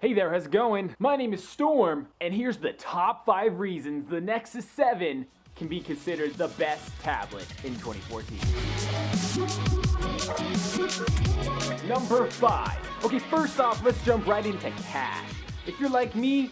Hey there, how's it going? My name is Storm, and here's the top 5 reasons the Nexus 7 can be considered the best tablet in 2014. Number 5. Okay, first off, let's jump right into cash. If you're like me,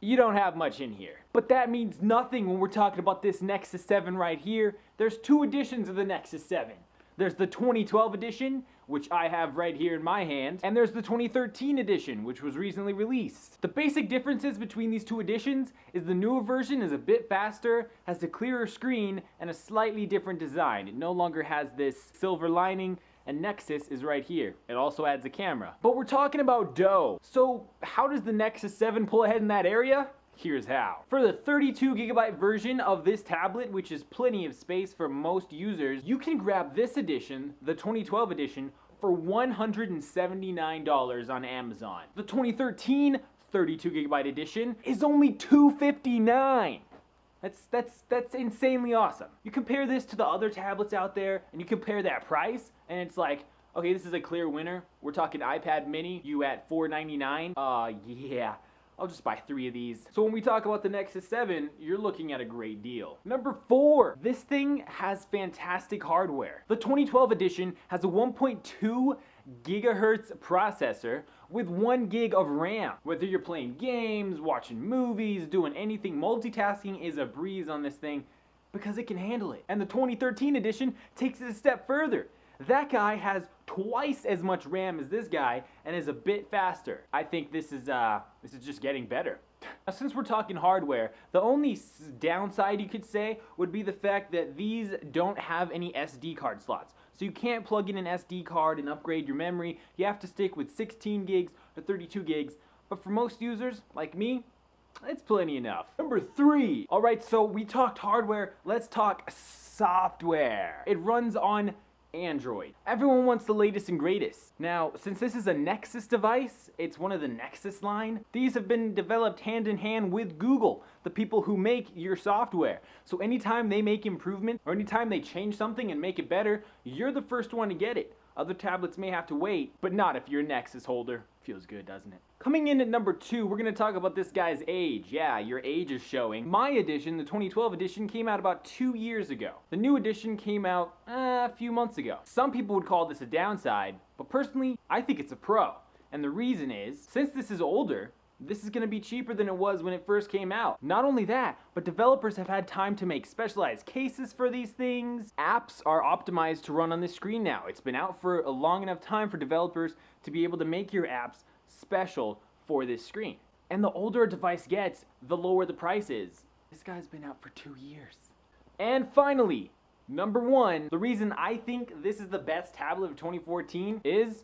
you don't have much in here. But that means nothing when we're talking about this Nexus 7 right here. There's 2 editions of the Nexus 7. There's the 2012 edition, which I have right here in my hand, and there's the 2013 edition, which was recently released. The basic differences between these 2 editions is the newer version is a bit faster, has a clearer screen, and a slightly different design. It no longer has this silver lining, and Nexus is right here. It also adds a camera. But we're talking about dough. So how does the Nexus 7 pull ahead in that area? Here's how. For the 32GB version of this tablet, which is plenty of space for most users, you can grab this edition, the 2012 edition, for $179 on Amazon. The 2013 32GB edition is only $259. That's insanely awesome. You compare this to the other tablets out there, and you compare that price, and it's like, okay, this is a clear winner. We're talking iPad mini, you at $499. Yeah. I'll just buy 3 of these. So when we talk about the Nexus 7, you're looking at a great deal. Number 4, this thing has fantastic hardware. The 2012 edition has a 1.2 gigahertz processor with 1 gig of RAM. Whether you're playing games, watching movies, doing anything, multitasking is a breeze on this thing because it can handle it. And the 2013 edition takes it a step further. That guy has twice as much RAM as this guy and is a bit faster. I think this is just getting better. Now, since we're talking hardware, the only downside you could say would be the fact that these don't have any SD card slots. So you can't plug in an SD card and upgrade your memory. You have to stick with 16 gigs or 32 gigs. But for most users, like me, it's plenty enough. Number 3. Alright, so we talked hardware, let's talk software. It runs on Android. Everyone wants the latest and greatest. Now, since this is a Nexus device, it's one of the Nexus line, these have been developed hand in hand with Google, the people who make your software. So anytime they make improvement, or anytime they change something and make it better, you're the first one to get it. Other tablets may have to wait, but not if you're a Nexus holder. Feels good, doesn't it? Coming in at number 2, we're going to talk about this guy's age. Yeah, your age is showing. My edition, the 2012 edition, came out about 2 years ago. The new edition came out a few months ago. Some people would call this a downside, but personally, I think it's a pro. And the reason is, since this is older, this is going to be cheaper than it was when it first came out. Not only that, but developers have had time to make specialized cases for these things. Apps are optimized to run on this screen now. It's been out for a long enough time for developers to be able to make your apps special for this screen. And the older a device gets, the lower the price is. This guy's been out for 2 years. And finally, number 1, the reason I think this is the best tablet of 2014 is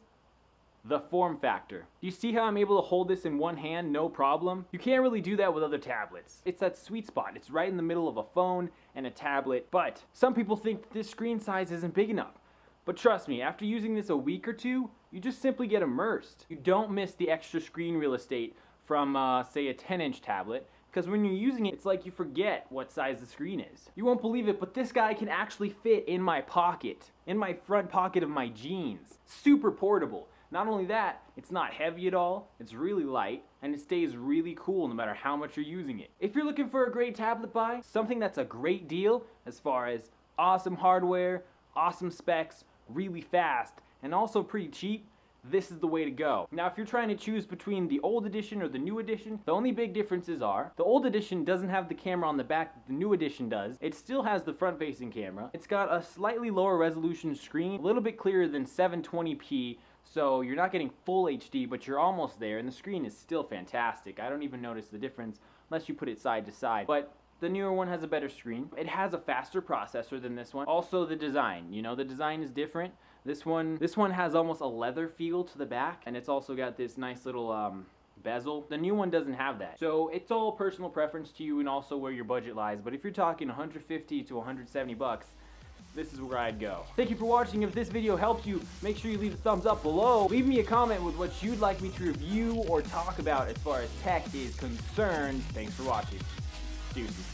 the form factor. Do you see how I'm able to hold this in one hand, no problem? You can't really do that with other tablets. It's that sweet spot. It's right in the middle of a phone and a tablet, but some people think that this screen size isn't big enough. But trust me, after using this a week or 2, you just simply get immersed. You don't miss the extra screen real estate from, say, a 10-inch tablet, because when you're using it, it's like you forget what size the screen is. You won't believe it, but this guy can actually fit in my pocket, in my front pocket of my jeans. Super portable. Not only that, it's not heavy at all, it's really light, and it stays really cool no matter how much you're using it. If you're looking for a great tablet buy, something that's a great deal as far as awesome hardware, awesome specs, really fast, and also pretty cheap, this is the way to go. Now, if you're trying to choose between the old edition or the new edition, the only big differences are, the old edition doesn't have the camera on the back that the new edition does. It still has the front-facing camera. It's got a slightly lower resolution screen, a little bit clearer than 720p, so you're not getting full HD, but you're almost there, and the screen is still fantastic. I don't even notice the difference unless you put it side to side. But the newer one has a better screen. It has a faster processor than this one. Also the design, you know, the design is different. This one has almost a leather feel to the back, and it's also got this nice little bezel. The new one doesn't have that. So it's all personal preference to you and also where your budget lies. But if you're talking 150 to 170 bucks, this is where I'd go. Thank you for watching. If this video helped you, make sure you leave a thumbs up below. Leave me a comment with what you'd like me to review or talk about as far as tech is concerned. Thanks for watching. Deuces.